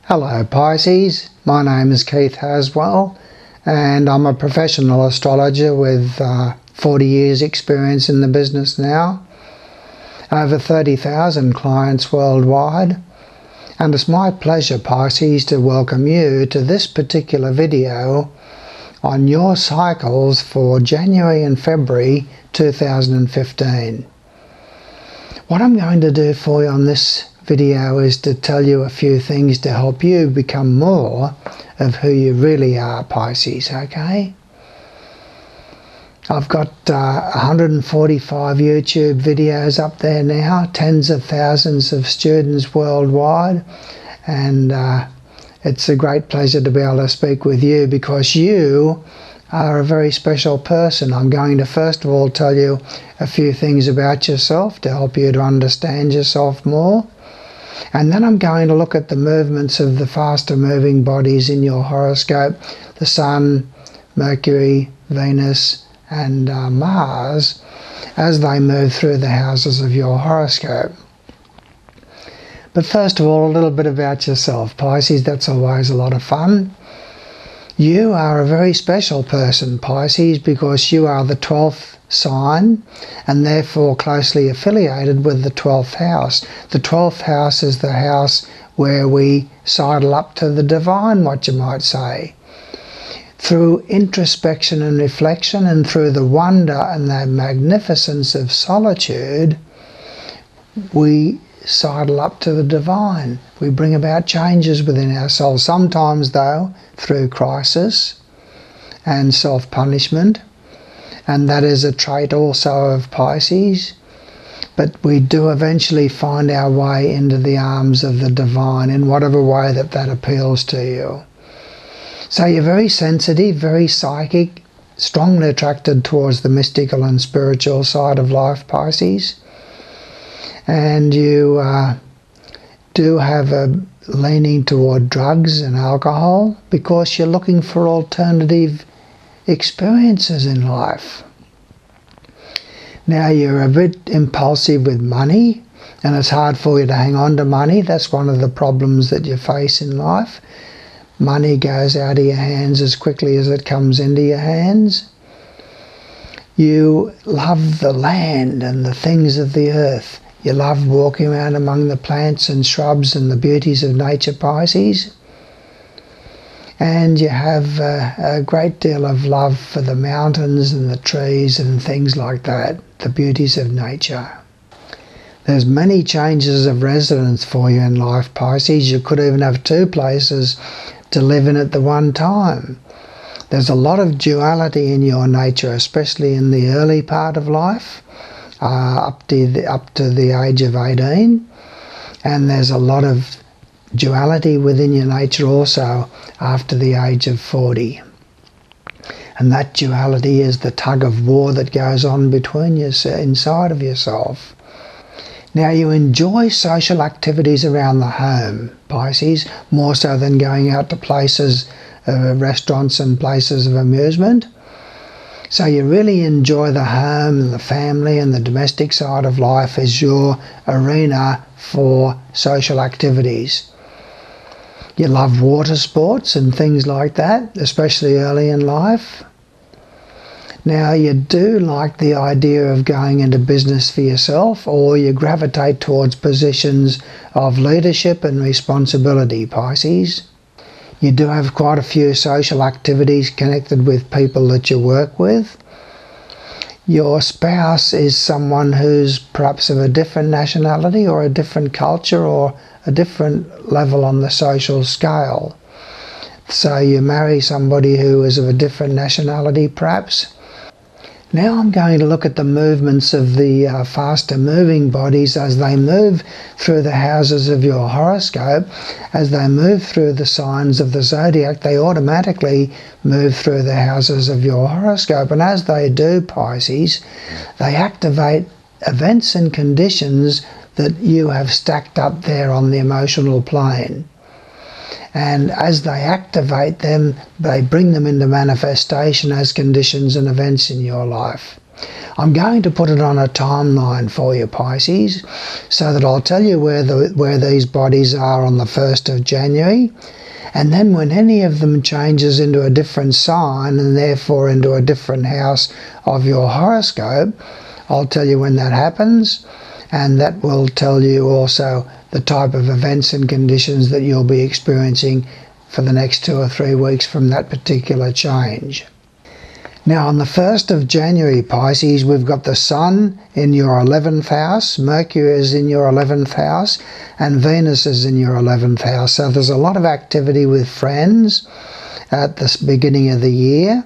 Hello Pisces, my name is Keith Haswell and I'm a professional astrologer with 40 years experience in the business now, over 30,000 clients worldwide, and it's my pleasure, Pisces, to welcome you to this particular video on your cycles for January and February 2015. What I'm going to do for you on this video is to tell you a few things to help you become more of who you really are, Pisces, okay? I've got 145 YouTube videos up there now, tens of thousands of students worldwide, and it's a great pleasure to be able to speak with you because you are a very special person. I'm going to first of all tell you a few things about yourself to help you to understand yourself more. And then I'm going to look at the movements of the faster moving bodies in your horoscope, the Sun, Mercury, Venus and Mars, as they move through the houses of your horoscope. But first of all, a little bit about yourself, Pisces. That's always a lot of fun. You are a very special person, Pisces, because you are the 12th sign and therefore closely affiliated with the 12th house. The 12th house is the house where we sidle up to the divine, what you might say. Through introspection and reflection and through the wonder and the magnificence of solitude, we sidle up to the divine. We bring about changes within ourselves, sometimes though through crisis and self-punishment, and that is a trait also of Pisces, but we do eventually find our way into the arms of the divine in whatever way that appeals to you. So you're very sensitive, very psychic, strongly attracted towards the mystical and spiritual side of life, Pisces, and you do have a leaning toward drugs and alcohol because you're looking for alternative experiences in life. Now you're a bit impulsive with money and it's hard for you to hang on to money. That's one of the problems that you face in life. Money goes out of your hands as quickly as it comes into your hands. You love the land and the things of the earth. You love walking around among the plants and shrubs and the beauties of nature, Pisces. And you have a great deal of love for the mountains and the trees and things like that, the beauties of nature. There's many changes of residence for you in life, Pisces. You could even have two places to live in at the one time. There's a lot of duality in your nature, especially in the early part of life, up to the age of 18, and there's a lot of duality within your nature also after the age of 40. And that duality is the tug of war that goes on between you inside of yourself. Now you enjoy social activities around the home, Pisces, more so than going out to places, restaurants and places of amusement. So you really enjoy the home and the family and the domestic side of life as your arena for social activities. You love water sports and things like that, especially early in life. Now you do like the idea of going into business for yourself, or you gravitate towards positions of leadership and responsibility, Pisces. You do have quite a few social activities connected with people that you work with. Your spouse is someone who's perhaps of a different nationality or a different culture or a different level on the social scale. So you marry somebody who is of a different nationality perhaps. Now I'm going to look at the movements of the faster moving bodies as they move through the houses of your horoscope. As they move through the signs of the zodiac, they automatically move through the houses of your horoscope. And as they do, Pisces, they activate events and conditions that you have stacked up there on the emotional plane. And as they activate them, they bring them into manifestation as conditions and events in your life. I'm going to put it on a timeline for you, Pisces, so that I'll tell you where these bodies are on the 1st of January. And then when any of them changes into a different sign and therefore into a different house of your horoscope, I'll tell you when that happens, and that will tell you also the type of events and conditions that you'll be experiencing for the next 2 or 3 weeks from that particular change. Now on the 1st of January, Pisces, we've got the Sun in your 11th house, Mercury is in your 11th house, and Venus is in your 11th house. So there's a lot of activity with friends at the beginning of the year.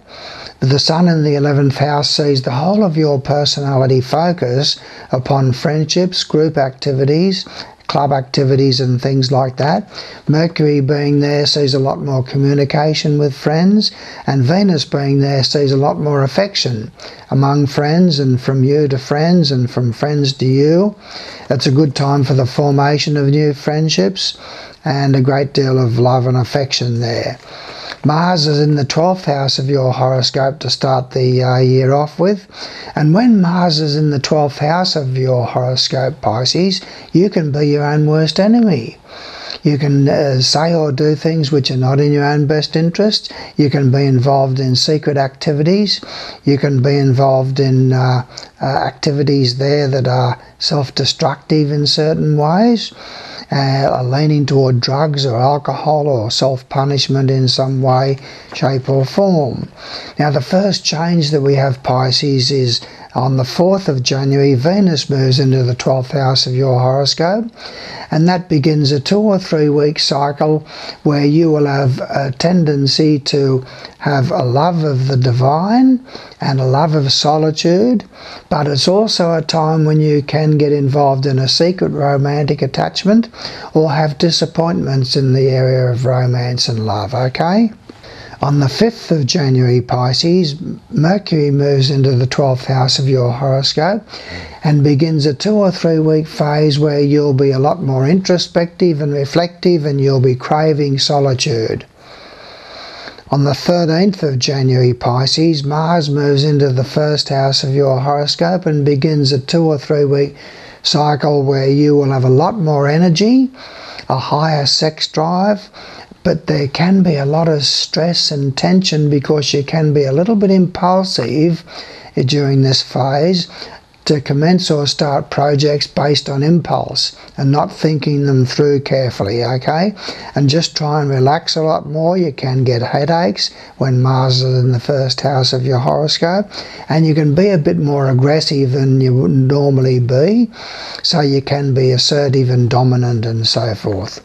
The Sun in the 11th house sees the whole of your personality focus upon friendships, group activities, club activities and things like that. Mercury being there sees a lot more communication with friends, and Venus being there sees a lot more affection among friends and from you to friends and from friends to you. It's a good time for the formation of new friendships and a great deal of love and affection there. Mars is in the 12th house of your horoscope to start the year off with. And when Mars is in the 12th house of your horoscope, Pisces, you can be your own worst enemy. You can say or do things which are not in your own best interest. You can be involved in secret activities. You can be involved in activities there that are self-destructive in certain ways. Leaning toward drugs or alcohol or self-punishment in some way, shape or form. Now the first change that we have, Pisces, is on the 4th of January, Venus moves into the 12th house of your horoscope, and that begins a 2 or 3 week cycle where you will have a tendency to have a love of the divine and a love of solitude, but it's also a time when you can get involved in a secret romantic attachment or have disappointments in the area of romance and love, okay? On the 5th of January, Pisces, Mercury moves into the 12th house of your horoscope and begins a 2 or 3 week phase where you'll be a lot more introspective and reflective, and you'll be craving solitude. On the 13th of January, Pisces, Mars moves into the 1st house of your horoscope and begins a 2 or 3 week cycle where you will have a lot more energy, a higher sex drive, but there can be a lot of stress and tension because you can be a little bit impulsive during this phase to commence or start projects based on impulse and not thinking them through carefully, okay? And just try and relax a lot more. You can get headaches when Mars is in the 1st house of your horoscope, and you can be a bit more aggressive than you would normally be, so you can be assertive and dominant and so forth.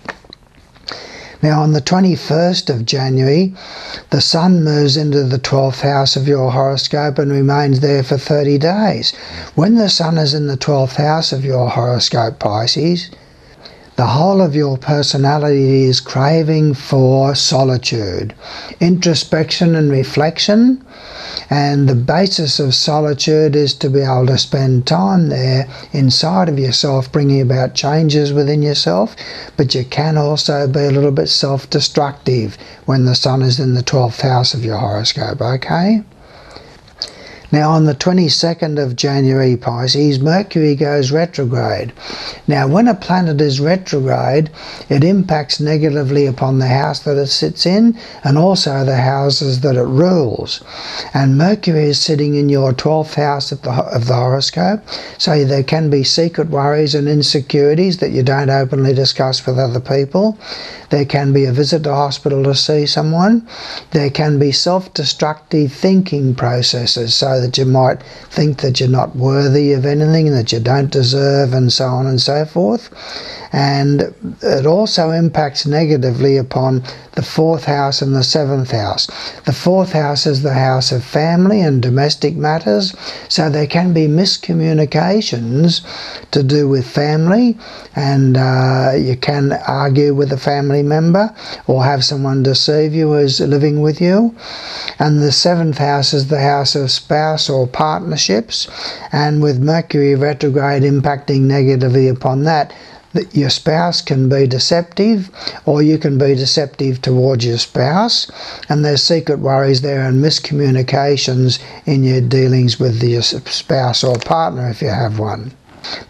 Now on the 21st of January, the Sun moves into the 12th house of your horoscope and remains there for 30 days. When the Sun is in the 12th house of your horoscope, Pisces, the whole of your personality is craving for solitude, introspection and reflection, and the basis of solitude is to be able to spend time there inside of yourself, bringing about changes within yourself, but you can also be a little bit self-destructive when the Sun is in the 12th house of your horoscope, okay? Now on the 22nd of January, Pisces, Mercury goes retrograde. Now when a planet is retrograde, it impacts negatively upon the house that it sits in and also the houses that it rules. And Mercury is sitting in your 12th house of the horoscope, so there can be secret worries and insecurities that you don't openly discuss with other people. There can be a visit to hospital to see someone. There can be self-destructive thinking processes, so that you might think that you're not worthy of anything, that you don't deserve, and so on and so forth. And it also impacts negatively upon the 4th house and the 7th house. The 4th house is the house of family and domestic matters, so there can be miscommunications to do with family, and you can argue with a family member or have someone deceive you who's living with you. And the 7th house is the house of spouse or partnerships, and with Mercury retrograde impacting negatively upon that, that your spouse can be deceptive, or you can be deceptive towards your spouse, and there's secret worries there and miscommunications in your dealings with your spouse or partner if you have one.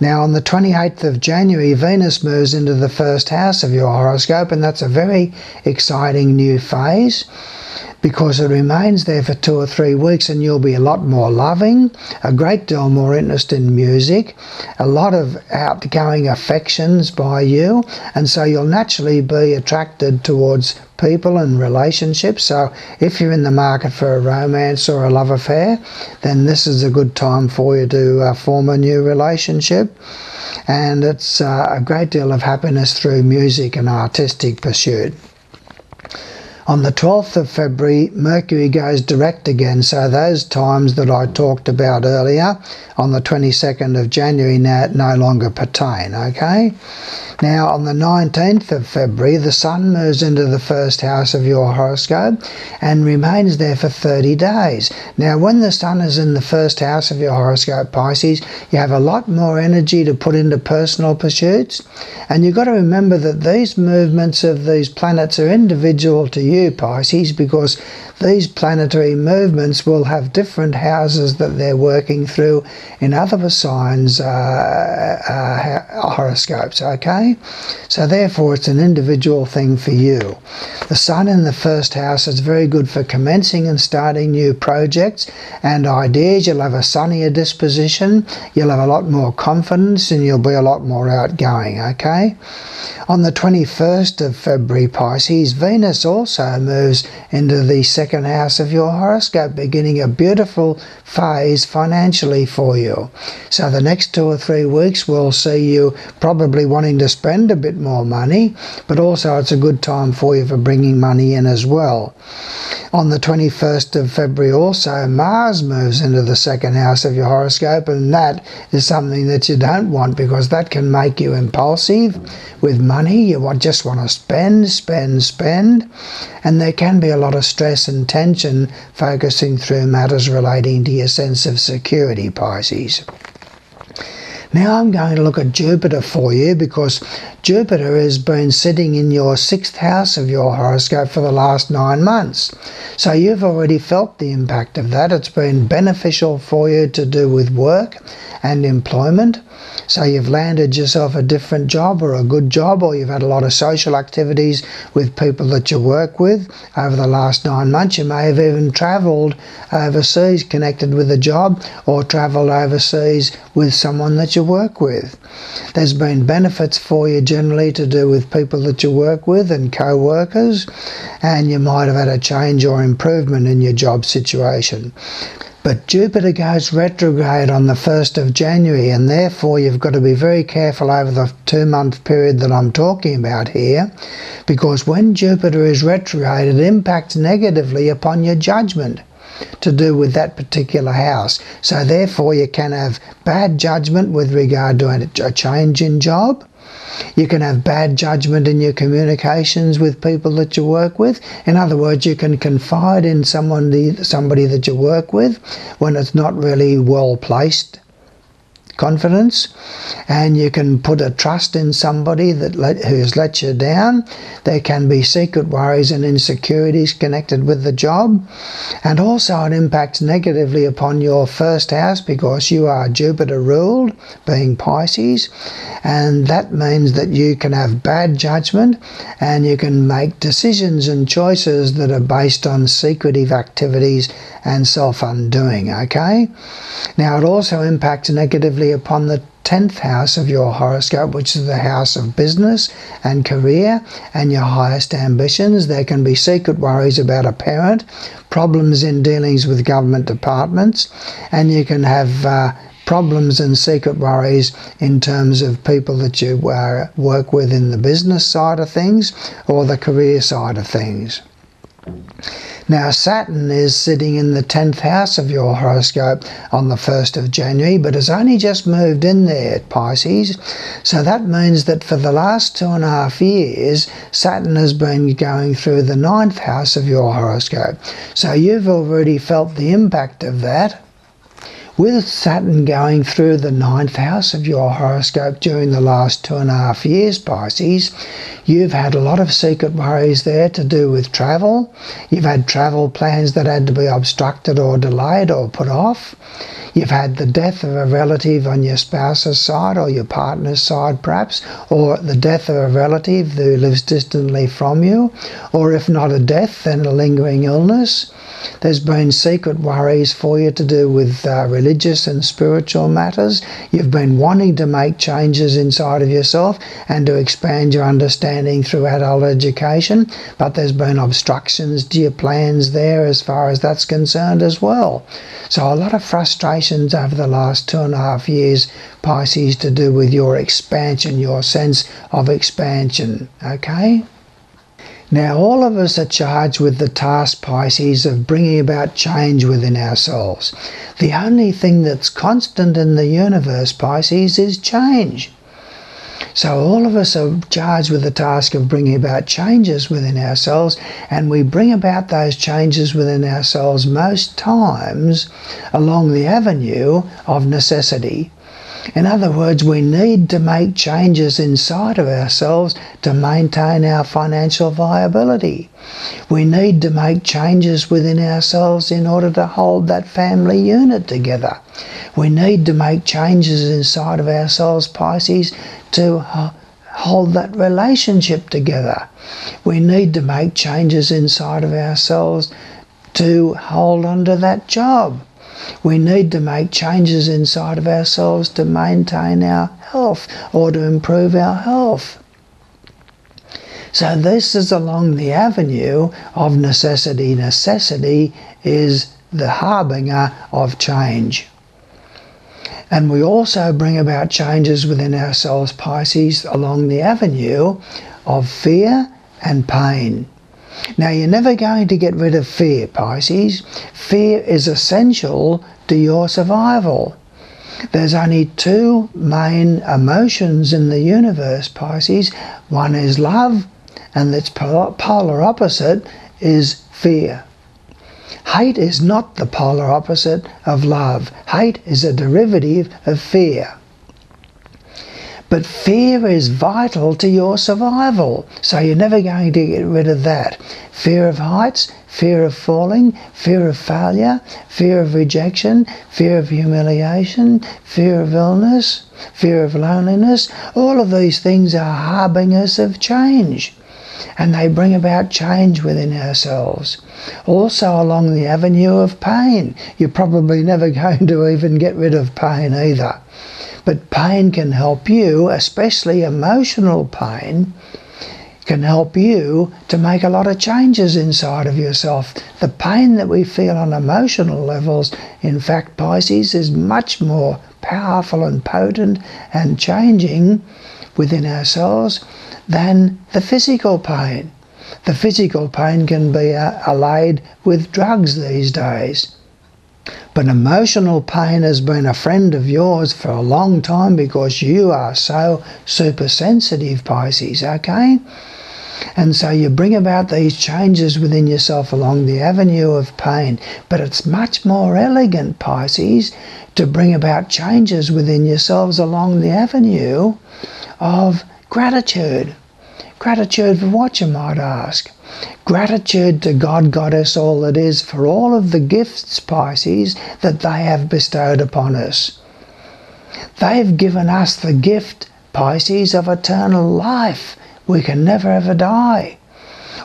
Now on the 28th of January, Venus moves into the first house of your horoscope, and that's a very exciting new phase, because it remains there for 2 or 3 weeks, and you'll be a lot more loving, a great deal more interest in music, a lot of outgoing affections by you, and so you'll naturally be attracted towards people and relationships. So if you're in the market for a romance or a love affair, then this is a good time for you to form a new relationship. And it's a great deal of happiness through music and artistic pursuit. On the 12th of February, Mercury goes direct again, so those times that I talked about earlier on the 22nd of January now no longer pertain, okay? Now on the 19th of February, the Sun moves into the first house of your horoscope and remains there for 30 days. Now when the Sun is in the first house of your horoscope, Pisces, you have a lot more energy to put into personal pursuits, and you've got to remember that these movements of these planets are individual to you, Pisces, because these planetary movements will have different houses that they're working through in other signs' horoscopes, okay? So therefore it's an individual thing for you. The Sun in the first house is very good for commencing and starting new projects and ideas. You'll have a sunnier disposition, you'll have a lot more confidence, and you'll be a lot more outgoing, okay? On the 21st of February, Pisces, Venus also moves into the second house of your horoscope, beginning a beautiful phase financially for you. So the next 2 or 3 weeks will see you probably wanting to spend a bit more money, but also it's a good time for you for bringing money in as well. On the 21st of February also, Mars moves into the second house of your horoscope, and that is something that you don't want, because that can make you impulsive with money. You just want to spend, spend, spend, and there can be a lot of stress and tension focusing through matters relating to your sense of security, Pisces. Now I'm going to look at Jupiter for you, because Jupiter has been sitting in your 6th house of your horoscope for the last 9 months. So you've already felt the impact of that. It's been beneficial for you to do with work and employment. So you've landed yourself a different job or a good job, or you've had a lot of social activities with people that you work with over the last 9 months. You may have even travelled overseas connected with a job, or travelled overseas with someone that you work with. There's been benefits for you generally to do with people that you work with and co-workers, and you might have had a change or improvement in your job situation. But Jupiter goes retrograde on the 1st of January, and therefore you've got to be very careful over the 2-month period that I'm talking about here, because when Jupiter is retrograde, it impacts negatively upon your judgment to do with that particular house. So therefore you can have bad judgment with regard to a change in job. You can have bad judgment in your communications with people that you work with. In other words, you can confide in somebody that you work with when it's not really well placed confidence, and you can put a trust in somebody who's let you down. There can be secret worries and insecurities connected with the job, and also it impacts negatively upon your first house, because you are Jupiter ruled, being Pisces, and that means that you can have bad judgment and you can make decisions and choices that are based on secretive activities and self-undoing, okay? Now it also impacts negatively upon the 10th house of your horoscope, which is the house of business and career and your highest ambitions. There can be secret worries about a parent, problems in dealings with government departments, and you can have problems and secret worries in terms of people that you work with in the business side of things or the career side of things. Now Saturn is sitting in the 10th house of your horoscope on the 1st of January, but has only just moved in there, Pisces. So that means that for the last 2.5 years, Saturn has been going through the 9th house of your horoscope. So you've already felt the impact of that, With Saturn going through the 9th house of your horoscope during the last 2.5 years, Pisces, you've had a lot of secret worries there to do with travel. You've had travel plans that had to be obstructed or delayed or put off. You've had the death of a relative on your spouse's side or your partner's side perhaps, or the death of a relative who lives distantly from you, or if not a death, then a lingering illness. There's been secret worries for you to do with religious and spiritual matters. You've been wanting to make changes inside of yourself and to expand your understanding through adult education, but there's been obstructions to your plans there as far as that's concerned as well. So a lot of frustrations over the last 2.5 years, Pisces, to do with your expansion, your sense of expansion, okay? Now, all of us are charged with the task, Pisces, of bringing about change within ourselves. The only thing that's constant in the universe, Pisces, is change. So all of us are charged with the task of bringing about changes within ourselves, and we bring about those changes within ourselves most times along the avenue of necessity. In other words, we need to make changes inside of ourselves to maintain our financial viability. We need to make changes within ourselves in order to hold that family unit together. We need to make changes inside of ourselves, Pisces, to hold that relationship together. We need to make changes inside of ourselves to hold on to that job. We need to make changes inside of ourselves to maintain our health or to improve our health. So this is along the avenue of necessity. Necessity is the harbinger of change. And we also bring about changes within ourselves, Pisces, along the avenue of fear and pain. Now, you're never going to get rid of fear, Pisces. Fear is essential to your survival. There's only two main emotions in the universe, Pisces. One is love, and its polar opposite is fear. Hate is not the polar opposite of love. Hate is a derivative of fear. But fear is vital to your survival, so you're never going to get rid of that. Fear of heights, fear of falling, fear of failure, fear of rejection, fear of humiliation, fear of illness, fear of loneliness. All of these things are harbingers of change, and they bring about change within ourselves. Also along the avenue of pain. You're probably never going to even get rid of pain either. But pain can help you, especially emotional pain, can help you to make a lot of changes inside of yourself. The pain that we feel on emotional levels, in fact, Pisces, is much more powerful and potent and changing within ourselves than the physical pain. The physical pain can be allayed with drugs these days. But emotional pain has been a friend of yours for a long time because you are so super sensitive, Pisces, okay? And so you bring about these changes within yourself along the avenue of pain. But it's much more elegant, Pisces, to bring about changes within yourselves along the avenue of gratitude. Gratitude for what, you might ask? Gratitude to God, Goddess, all that is, for all of the gifts, Pisces, that they have bestowed upon us. They've given us the gift, Pisces, of eternal life. We can never ever die.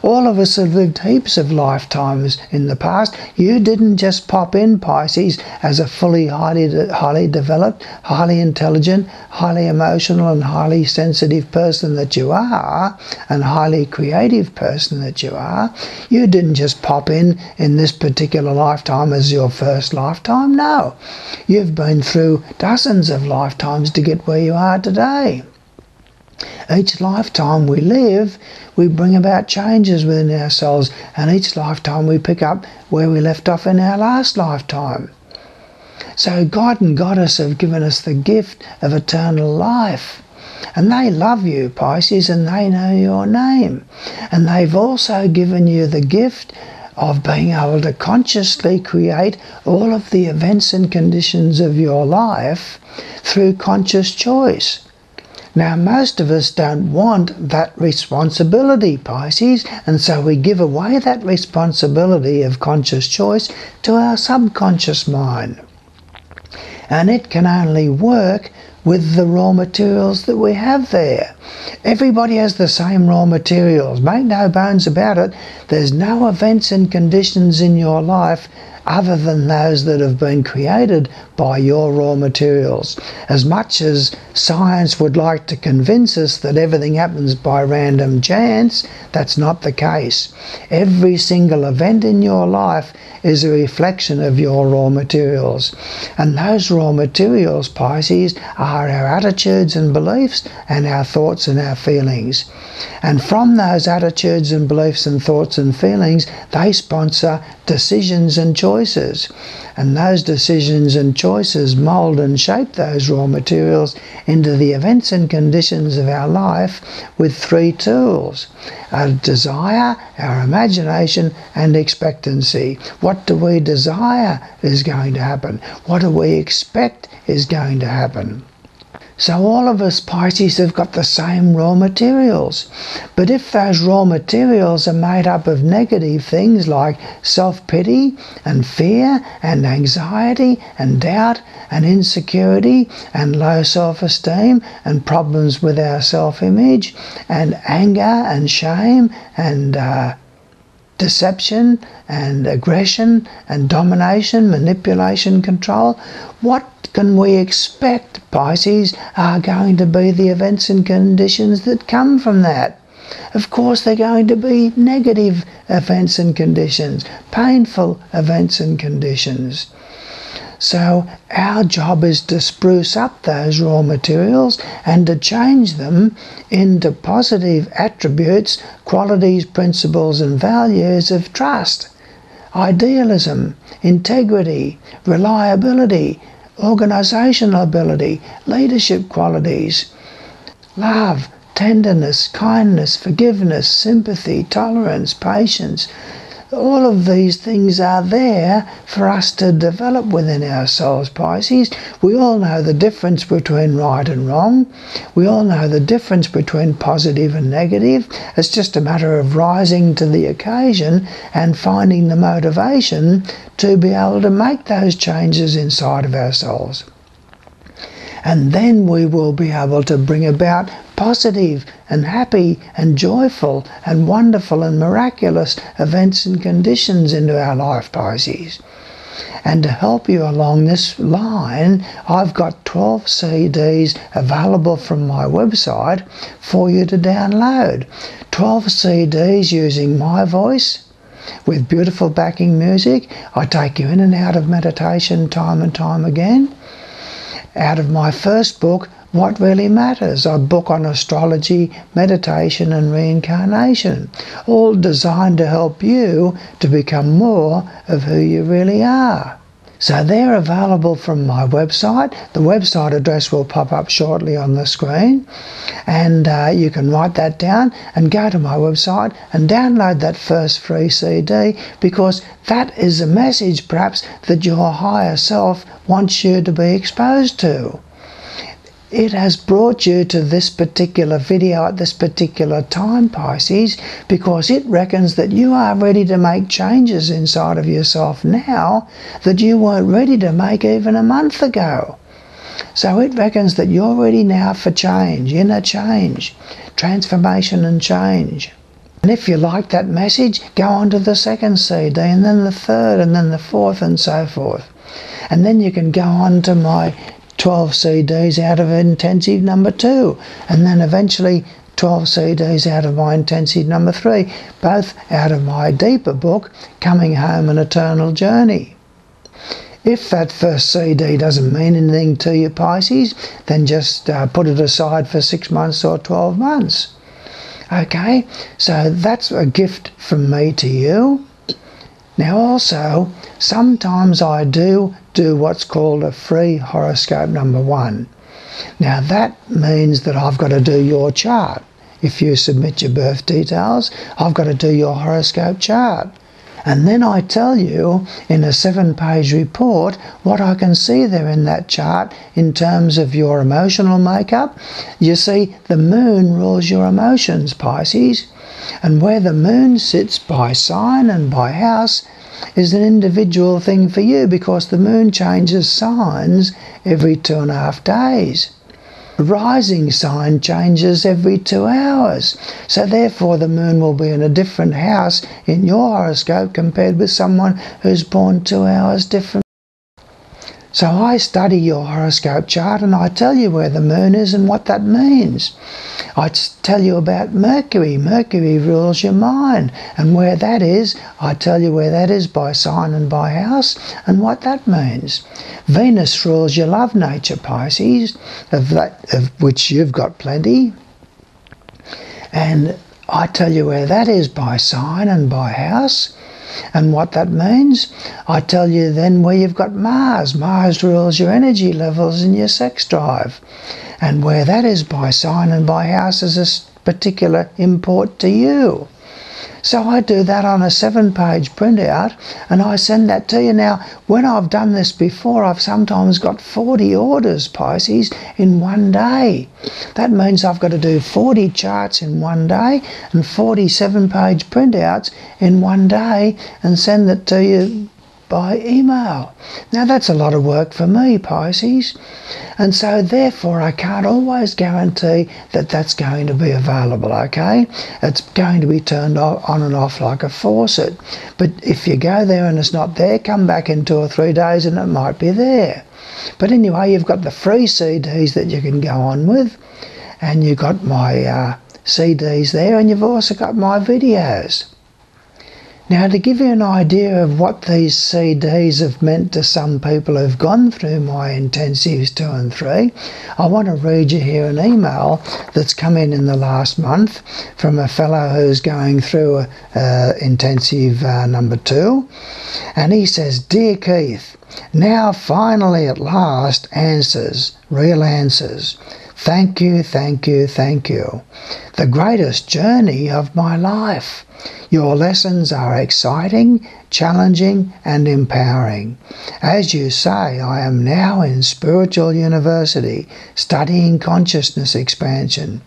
All of us have lived heaps of lifetimes in the past. You didn't just pop in, Pisces, as a fully highly developed, highly intelligent, highly emotional and highly sensitive person that you are, and highly creative person that you are. You didn't just pop in this particular lifetime as your first lifetime. No. You've been through dozens of lifetimes to get where you are today. Each lifetime we live, we bring about changes within ourselves, and each lifetime we pick up where we left off in our last lifetime. So God and Goddess have given us the gift of eternal life. And they love you, Pisces, and they know your name. And they've also given you the gift of being able to consciously create all of the events and conditions of your life through conscious choice. Now, most of us don't want that responsibility, Pisces, and so we give away that responsibility of conscious choice to our subconscious mind. And it can only work with the raw materials that we have there. Everybody has the same raw materials. Make no bones about it. There's no events and conditions in your life other than those that have been created by your raw materials. As much as science would like to convince us that everything happens by random chance, that's not the case. Every single event in your life is a reflection of your raw materials. And those raw materials, Pisces, are our attitudes and beliefs and our thoughts and our feelings. And from those attitudes and beliefs and thoughts and feelings, they sponsor decisions and choices. And those decisions and choices mould and shape those raw materials into the events and conditions of our life with three tools: our desire, our imagination, and expectancy. What do we desire is going to happen? What do we expect is going to happen? So all of us, Pisces, have got the same raw materials. But if those raw materials are made up of negative things like self-pity and fear and anxiety and doubt and insecurity and low self-esteem and problems with our self-image and anger and shame and deception and aggression and domination, manipulation, control, what can we expect, Pisces, are going to be the events and conditions that come from that? Of course, they're going to be negative events and conditions, painful events and conditions. So our job is to spruce up those raw materials and to change them into positive attributes, qualities, principles and values of trust, idealism, integrity, reliability, organisational ability, leadership qualities, love, tenderness, kindness, forgiveness, sympathy, tolerance, patience. All of these things are there for us to develop within ourselves, Pisces. We all know the difference between right and wrong. We all know the difference between positive and negative. It's just a matter of rising to the occasion and finding the motivation to be able to make those changes inside of ourselves. And then we will be able to bring about positive and happy and joyful and wonderful and miraculous events and conditions into our life, Pisces. And to help you along this line, I've got 12 CDs available from my website for you to download. 12 CDs using my voice with beautiful backing music. I take you in and out of meditation time and time again. Out of my first book, What Really Matters, a book on astrology, meditation and reincarnation, all designed to help you to become more of who you really are. So they're available from my website. The website address will pop up shortly on the screen, and you can write that down and go to my website and download that first free CD, because that is a message perhaps that your higher self wants you to be exposed to. It has brought you to this particular video at this particular time, Pisces, because it reckons that you are ready to make changes inside of yourself now that you weren't ready to make even a month ago. So it reckons that you're ready now for change, inner change, transformation and change. And if you like that message, go on to the second CD and then the third and then the fourth and so forth. And then you can go on to my 12 CDs out of intensive number 2, and then eventually 12 CDs out of my intensive number 3, both out of my deeper book, Coming Home, An Eternal Journey. If that first CD doesn't mean anything to you, Pisces, then just put it aside for 6 months or 12 months. Okay, so that's a gift from me to you. Now also, sometimes I do what's called a free horoscope number 1. Now that means that I've got to do your chart. If you submit your birth details, I've got to do your horoscope chart. And then I tell you in a 7-page report what I can see there in that chart in terms of your emotional makeup. You see, the moon rules your emotions, Pisces. And where the moon sits by sign and by house is an individual thing for you, because the moon changes signs every 2.5 days. The rising sign changes every 2 hours. So therefore the moon will be in a different house in your horoscope compared with someone who's born 2 hours different. So I study your horoscope chart and I tell you where the moon is and what that means. I tell you about Mercury. Mercury rules your mind, and where that is, I tell you where that is by sign and by house and what that means. Venus rules your love nature, Pisces, of which you've got plenty. And I tell you where that is by sign and by house and what that means. I tell you then where you've got Mars. Mars rules your energy levels and your sex drive. And where that is by sign and by house is a particular import to you. So I do that on a 7-page printout and I send that to you. Now, when I've done this before, I've sometimes got 40 orders, Pisces, in one day. That means I've got to do 40 charts in one day and 40 7-page printouts in one day and send it to you by email. Now that's a lot of work for me, Pisces, and so therefore I can't always guarantee that that's going to be available, okay? It's going to be turned on and off like a faucet, but if you go there and it's not there, come back in 2 or 3 days and it might be there. But anyway, you've got the free CDs that you can go on with, and you've got my CDs there, and you've also got my videos. Now, to give you an idea of what these CDs have meant to some people who've gone through my intensives 2 and 3, I want to read you here an email that's come in the last month from a fellow who's going through intensive number 2. And he says, "Dear Keith, now finally at last answers, real answers. Thank you, thank you, thank you. The greatest journey of my life. Your lessons are exciting, challenging and empowering. As you say, I am now in spiritual university studying consciousness expansion,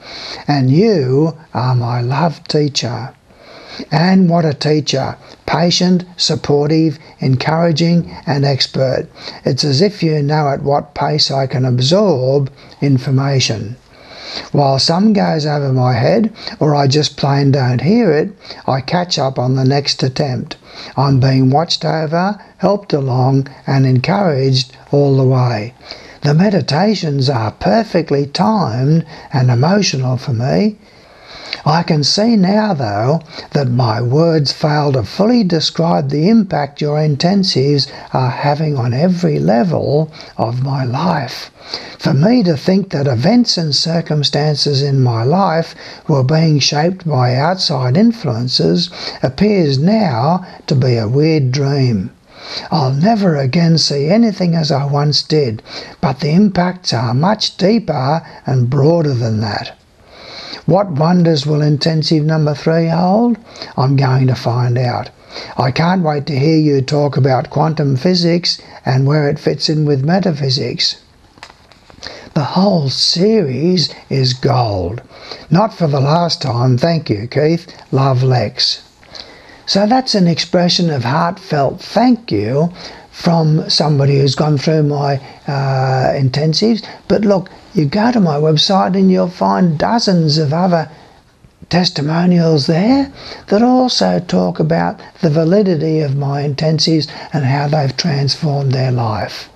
and you are my love teacher." And what a teacher! Patient, supportive, encouraging and expert. It's as if you know at what pace I can absorb information. While some goes over my head or I just plain don't hear it, I catch up on the next attempt. I'm being watched over, helped along and encouraged all the way. The meditations are perfectly timed and emotional for me. I can see now, though, that my words fail to fully describe the impact your intensives are having on every level of my life. For me to think that events and circumstances in my life were being shaped by outside influences appears now to be a weird dream. I'll never again see anything as I once did, but the impacts are much deeper and broader than that. What wonders will intensive number 3 hold? I'm going to find out. I can't wait to hear you talk about quantum physics and where it fits in with metaphysics. The whole series is gold. Not for the last time, thank you, Keith. Love, Lex. So that's an expression of heartfelt thank you from somebody who's gone through my intensives. But look, you go to my website and you'll find dozens of other testimonials there that also talk about the validity of my intensives and how they've transformed their life.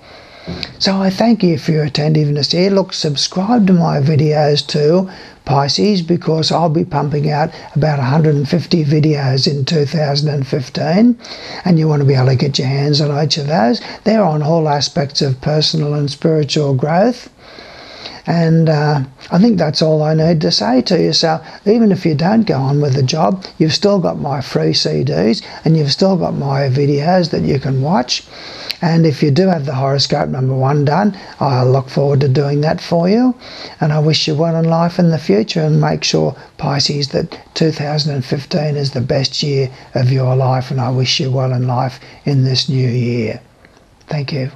So I thank you for your attentiveness here. Look, subscribe to my videos too, Pisces, because I'll be pumping out about 150 videos in 2015, and you want to be able to get your hands on each of those. They're on all aspects of personal and spiritual growth. And I think that's all I need to say to you. So even if you don't go on with the job, you've still got my free CDs and you've still got my videos that you can watch. And if you do have the horoscope number 1 done, I'll look forward to doing that for you. And I wish you well in life in the future, and make sure, Pisces, that 2015 is the best year of your life, and I wish you well in life in this new year. Thank you.